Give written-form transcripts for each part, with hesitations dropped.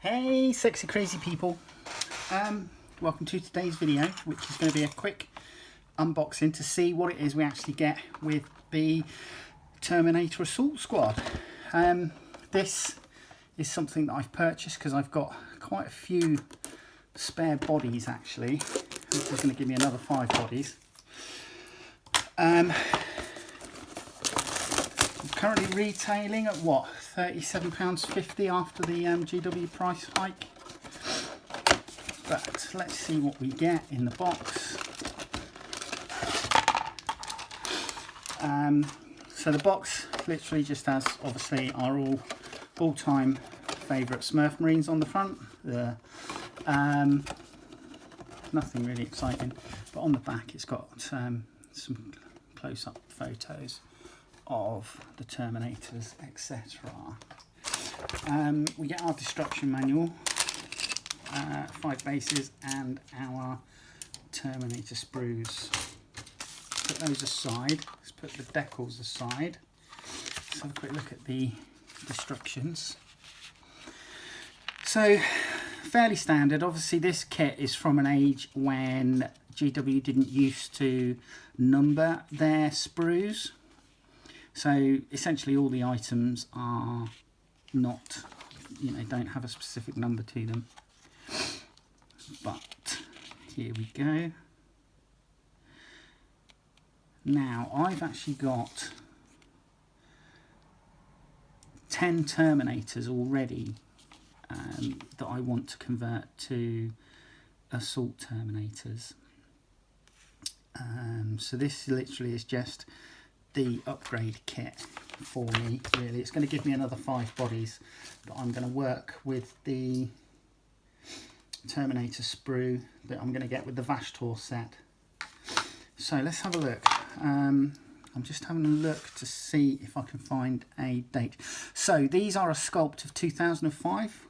Hey sexy crazy people, welcome to today's video, which is going to be a quick unboxing to see what it is we actually get with the Terminator Assault Squad. This is something that I've purchased because I've got quite a few spare bodies actually. This is going to give me another 5 bodies. Currently retailing at what, £37.50 after the GW price hike. But let's see what we get in the box. So the box literally just has obviously our all-time favourite Smurf Marines on the front. Nothing really exciting, but on the back it's got some close-up photos of the Terminators, etc. We get our destruction manual, 5 bases, and our Terminator sprues. Put those aside. Let's put the decals aside. Let's have a quick look at the destructions. So, fairly standard. Obviously, this kit is from an age when GW didn't used to number their sprues. So essentially all the items are not, don't have a specific number to them. But here we go. Now I've actually got 10 Terminators already that I want to convert to Assault Terminators. So this literally is just the upgrade kit for me, really. It's going to give me another 5 bodies that I'm going to work with the Terminator sprue that I'm going to get with the Vashtor set. So let's have a look. I'm just having a look to see if I can find a date. So these are a sculpt of 2005,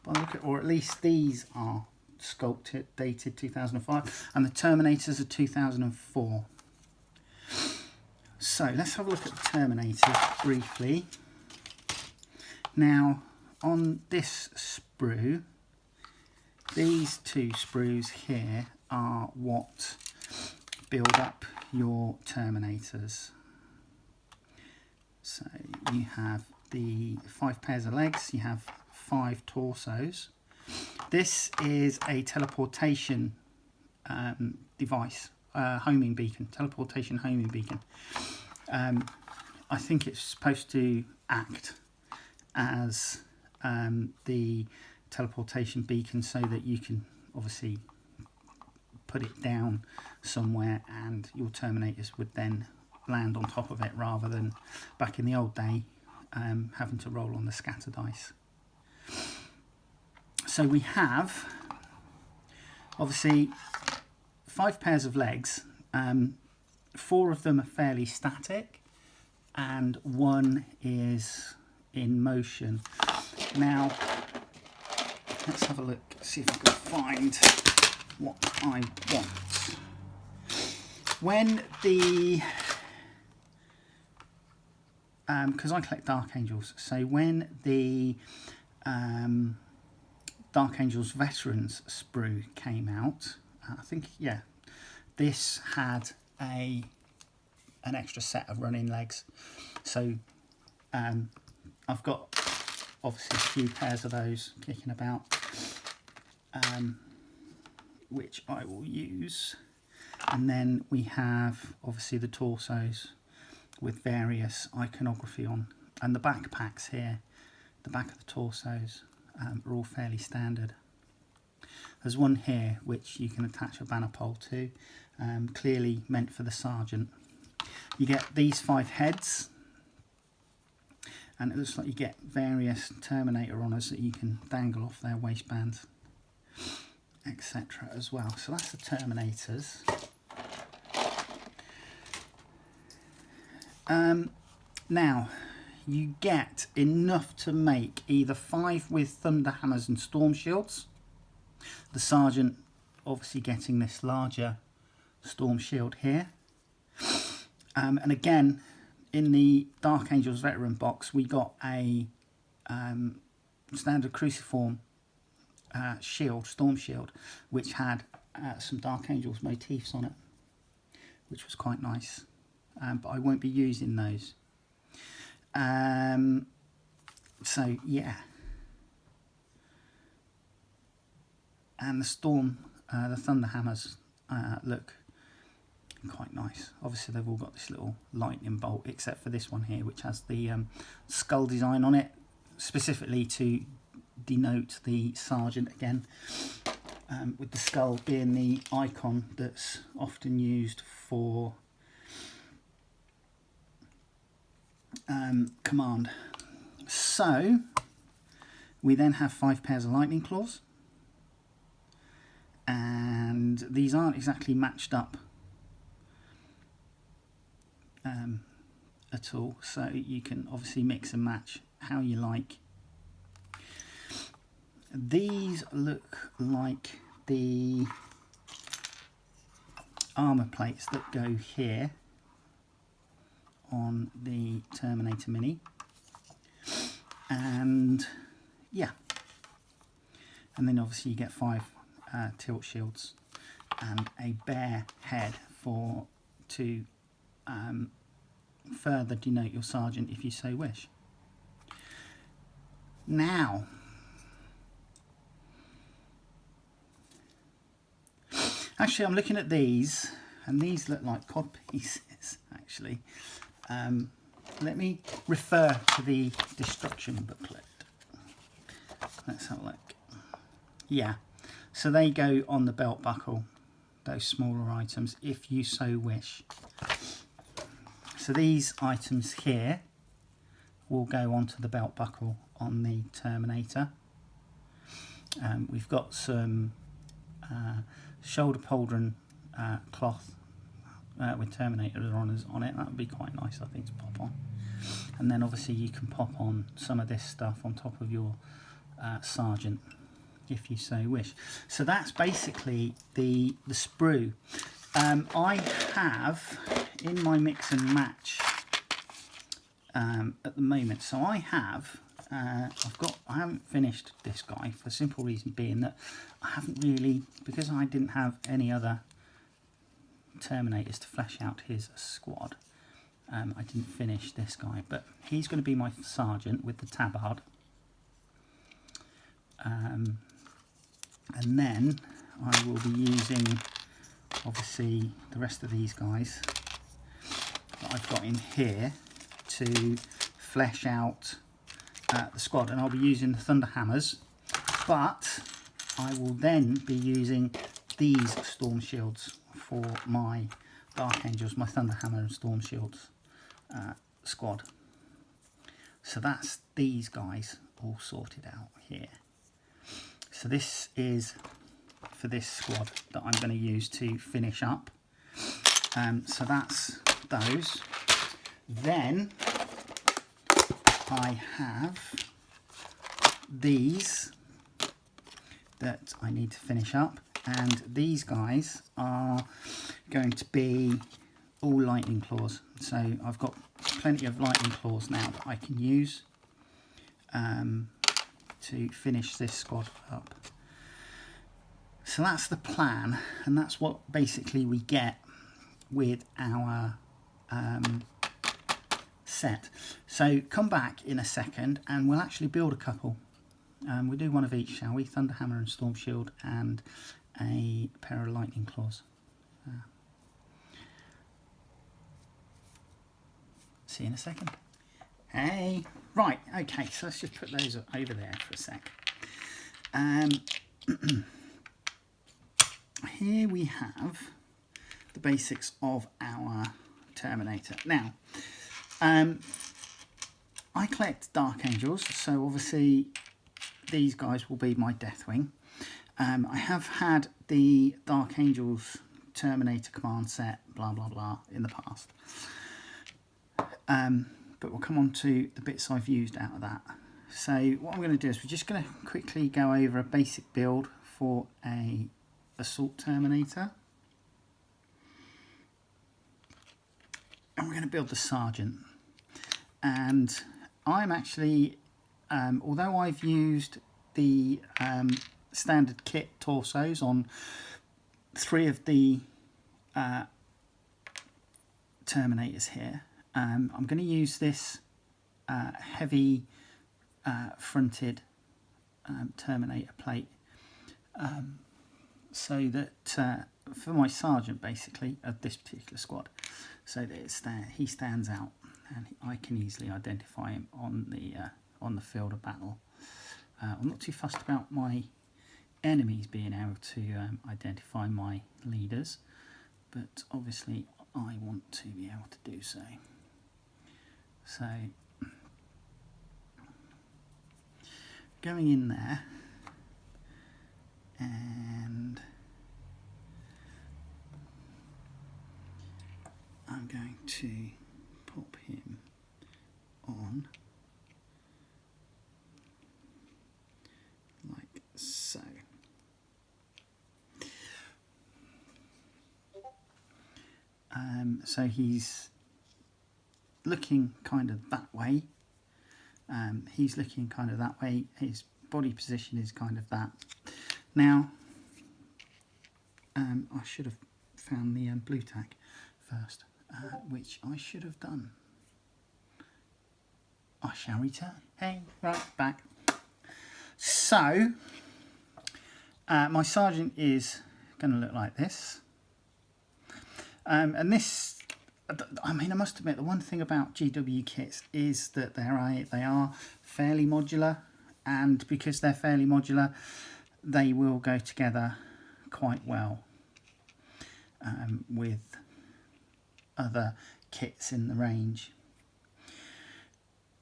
by the look at, or at least these are sculpted dated 2005, and the Terminators are 2004. So let's have a look at the Terminators briefly. Now on this sprue, these 2 sprues here are what build up your Terminators. So you have the 5 pairs of legs, you have 5 torsos. This is a teleportation device. Homing beacon, teleportation homing beacon. I think it's supposed to act as the teleportation beacon so that you can obviously put it down somewhere and your Terminators would then land on top of it, rather than back in the old day having to roll on the scatter dice. So we have obviously 5 pairs of legs. 4 of them are fairly static and 1 is in motion. Now let's have a look, see if I can find what I want. When the because I collect Dark Angels, so when the Dark Angels Veterans sprue came out, I think, yeah, this had an extra set of running legs. So I've got obviously a few pairs of those kicking about, which I will use. And then we have obviously the torsos with various iconography on, and the backpacks here, the back of the torsos are all fairly standard. There's one here which you can attach a banner pole to, clearly meant for the sergeant. You get these 5 heads, and it looks like you get various Terminator honours that you can dangle off their waistbands, etc. as well. So that's the Terminators. Now you get enough to make either 5 with Thunder Hammers and Storm Shields. The sergeant obviously getting this larger Storm Shield here. And again, in the Dark Angels Veteran box, we got a standard cruciform shield, storm shield, which had some Dark Angels motifs on it, which was quite nice. But I won't be using those. So yeah, and the Thunder Hammers look quite nice. Obviously they've all got this little lightning bolt, except for this one here, which has the skull design on it, specifically to denote the sergeant again, with the skull being the icon that's often used for command. So we then have 5 pairs of lightning claws, and these aren't exactly matched up at all, so you can obviously mix and match how you like. These look like the armour plates that go here on the Terminator Mini, and yeah, and then obviously you get 5 tilt shields and a bear head to further denote your sergeant if you so wish. Now, actually I'm looking at these, and these look like cod pieces actually. Let me refer to the destruction booklet. Let's have a look. Yeah, so they go on the belt buckle, those smaller items, if you so wish. So these items here will go onto the belt buckle on the Terminator. We've got some shoulder pauldron cloth with Terminator honours on it. That would be quite nice, I think, to pop on. And then obviously you can pop on some of this stuff on top of your sergeant if you so wish. So that's basically the sprue. I have in my mix and match at the moment, so I have I haven't finished this guy for the simple reason being that I haven't really, because I didn't have any other Terminators to flesh out his squad, I didn't finish this guy, but he's going to be my sergeant with the tabard. And then I will be using obviously the rest of these guys that I've got in here to flesh out the squad, and I'll be using the Thunder Hammers, but I will then be using these Storm Shields for my Dark Angels, my Thunder Hammer and Storm Shields squad. So that's these guys all sorted out here. So this is for this squad that I'm going to use to finish up. So that's those. Then I have these that I need to finish up, and these guys are going to be all lightning claws. So I've got plenty of lightning claws now that I can use to finish this squad up. So that's the plan, and that's what basically we get with our set. So come back in a second and we'll actually build a couple. We'll do one of each, shall we? Thunder Hammer and Storm Shield and a pair of lightning claws. See you in a second. Hey, right, okay, so let's just put those over there for a sec. Here we have the basics of our Terminator. Now, I collect Dark Angels, so obviously these guys will be my Deathwing. I have had the Dark Angels Terminator command set, blah blah blah, in the past. But we'll come on to the bits I've used out of that. So what I'm going to do is we're just going to quickly go over a basic build for a Assault Terminator. And we're going to build the Sergeant. And I'm actually although I've used the standard kit torsos on 3 of the Terminators here, I'm going to use this heavy fronted Terminator plate so that for my sergeant basically of this particular squad, so that he stands out and I can easily identify him on the field of battle. I'm not too fussed about my enemies being able to identify my leaders, but obviously I want to be able to do so. So going in there, and I'm going to pop him on like so. So he's looking kind of that way. He's looking kind of that way. His body position is kind of that. Now, I should have found the blue tack first, which I should have done. I shall return. Hey, right back. So, my sergeant is going to look like this. And this, I mean, I must admit, the one thing about GW kits is that they are fairly modular, and because they're fairly modular, they will go together quite well with other kits in the range.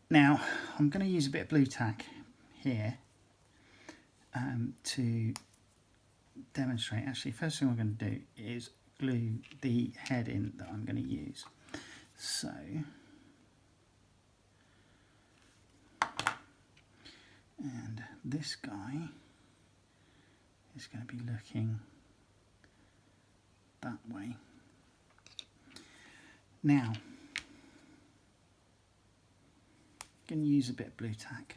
Now, I'm going to use a bit of blue tack here to demonstrate. Actually, first thing I'm going to do is glue the head in that I'm going to use. So, and this guy is going to be looking that way. Now, I'm going to use a bit of blue tack.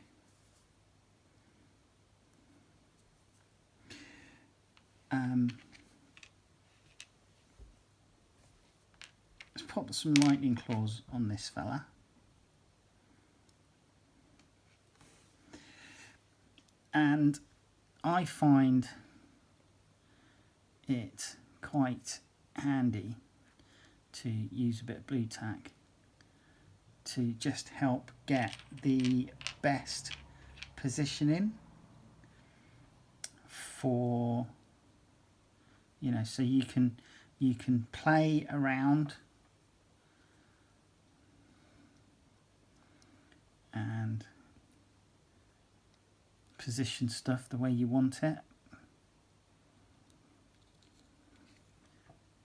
Let's pop some lightning claws on this fella. And I find it quite handy to use a bit of blue tack to just help get the best positioning for, you know, so you can play around and position stuff the way you want it.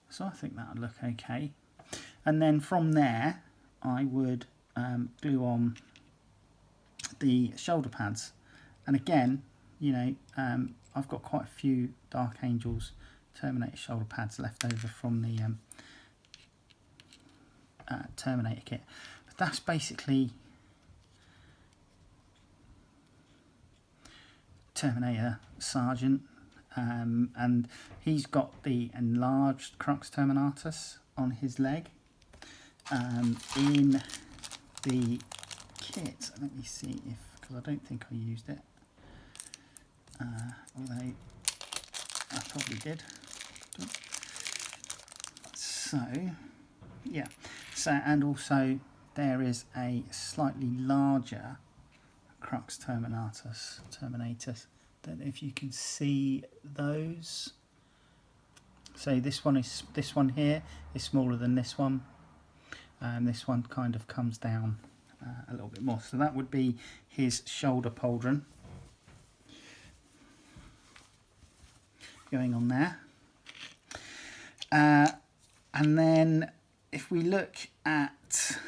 So I think that'll look okay. And then from there, I would glue on the shoulder pads. And again, you know, I've got quite a few Dark Angels Terminator shoulder pads left over from the Terminator kit. But that's basically Terminator Sergeant, and he's got the enlarged Crux Terminatus on his leg. In the kit, let me see if, because I don't think I used it, although I probably did. So yeah, so, and also there is a slightly larger Crux Terminatus. Don't know if you can see those. So this one here is smaller than this one. This one kind of comes down a little bit more. So that would be his shoulder pauldron going on there. And then if we look at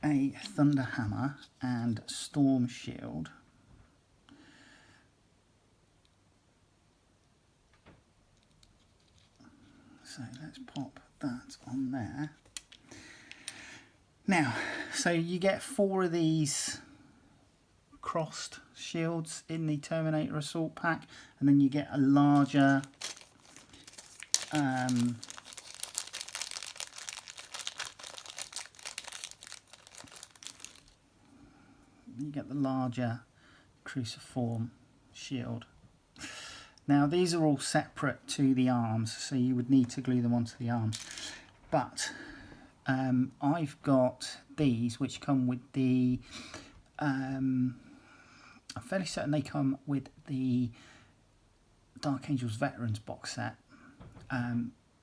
a Thunder Hammer and Storm Shield, so let's pop that on there. Now, so you get 4 of these crossed shields in the Terminator Assault pack, and then you get a larger you get the larger cruciform shield. Now these are all separate to the arms, so you would need to glue them onto the arms, but I've got these which come with the I'm fairly certain they come with the Dark Angels Veterans box set.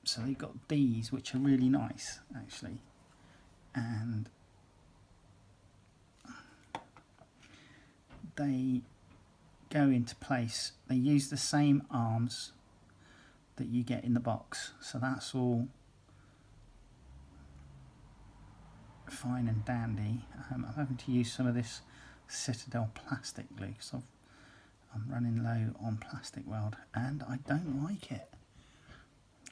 So they've got these which are really nice actually, and they go into place. They use the same arms that you get in the box, so that's all fine and dandy. I'm having to use some of this Citadel plastic glue because I'm running low on plastic weld and I don't like it.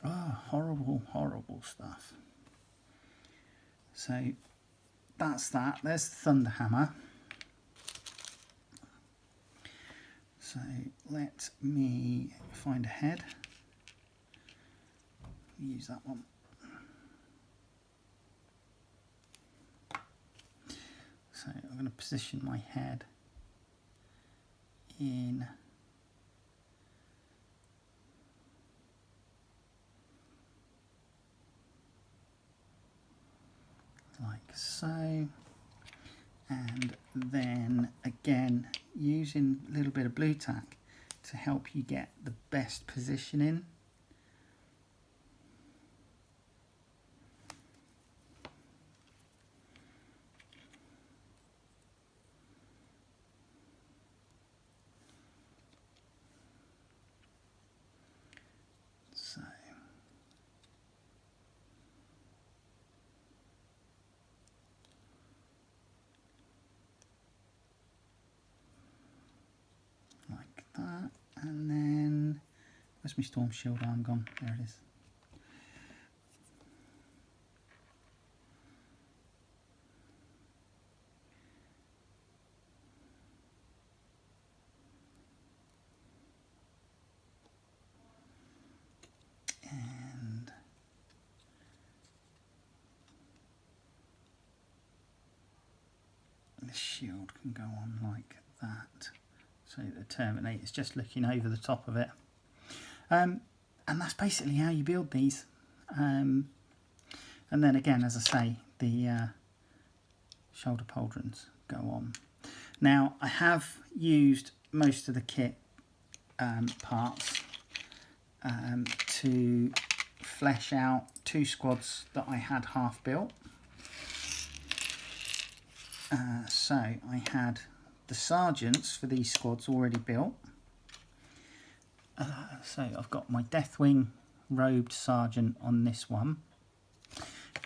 Oh, horrible, horrible stuff. So that's that. There's the Thunder Hammer. So let me find a head. Use that one. So I'm going to position my head in like so, and then again using a little bit of blue tack to help you get the best positioning. So like that, and then where's my storm shield arm gone? There it is. And the shield can go on like that. So the Terminator's just looking over the top of it. And that's basically how you build these. And then again, as I say, the shoulder pauldrons go on. Now, I have used most of the kit parts to flesh out 2 squads that I had half built. So I had the sergeants for these squads already built. So I've got my Deathwing robed sergeant on this one,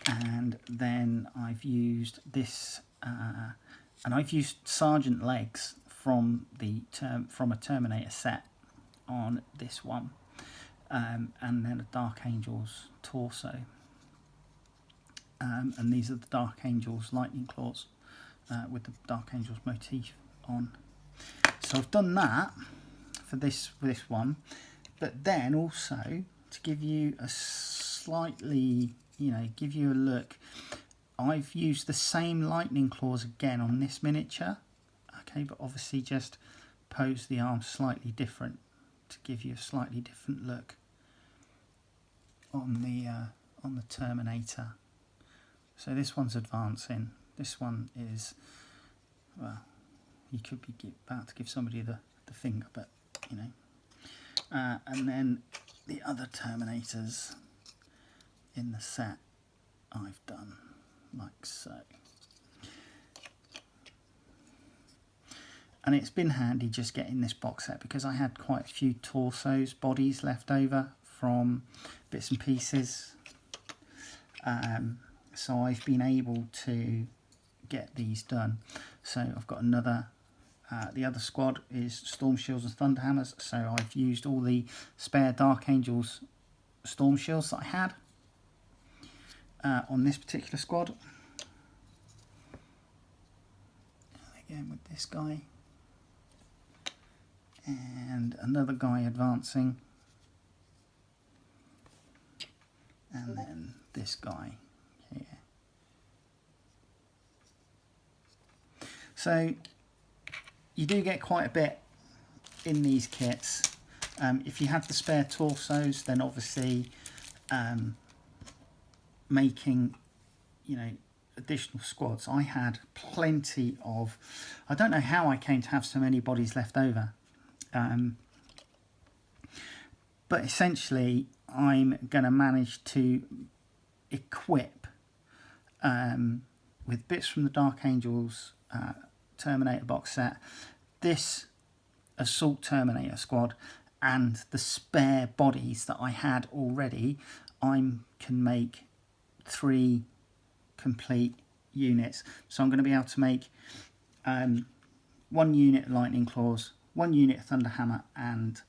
and then I've used this, and I've used sergeant legs from a Terminator set on this one, and then a Dark Angels torso, and these are the Dark Angels lightning claws with the Dark Angels motif on. So I've done that for this one, but then also to give you a slightly, give you a look, I've used the same lightning claws again on this miniature, okay, but obviously just pose the arms slightly different to give you a slightly different look on the Terminator. So this one's advancing. This one is, well, you could be about to give somebody the finger, but and then the other Terminators in the set I've done like so. And it's been handy just getting this box set because I had quite a few torsos, bodies left over from bits and pieces. So I've been able to get these done. So I've got another, the other squad is Storm Shields and Thunder Hammers. So I've used all the spare Dark Angels Storm Shields that I had on this particular squad. again with this guy. And another guy advancing. And then this guy here. So you do get quite a bit in these kits. If you have the spare torsos, then obviously making, you know, additional squads. I had plenty of, I don't know how I came to have so many bodies left over. But essentially I'm going to manage to equip with bits from the Dark Angels Terminator box set, this Assault Terminator squad, and the spare bodies that I had already. I can make 3 complete units. So I'm going to be able to make 1 unit Lightning Claws, 1 unit Thunderhammer and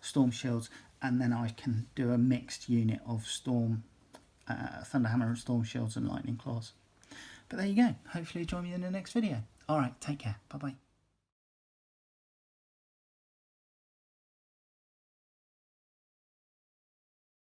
Storm Shields, and then I can do a mixed unit of Thunderhammer and Storm Shields and Lightning Claws. But there you go. Hopefully join me in the next video. Alright, take care. Bye bye.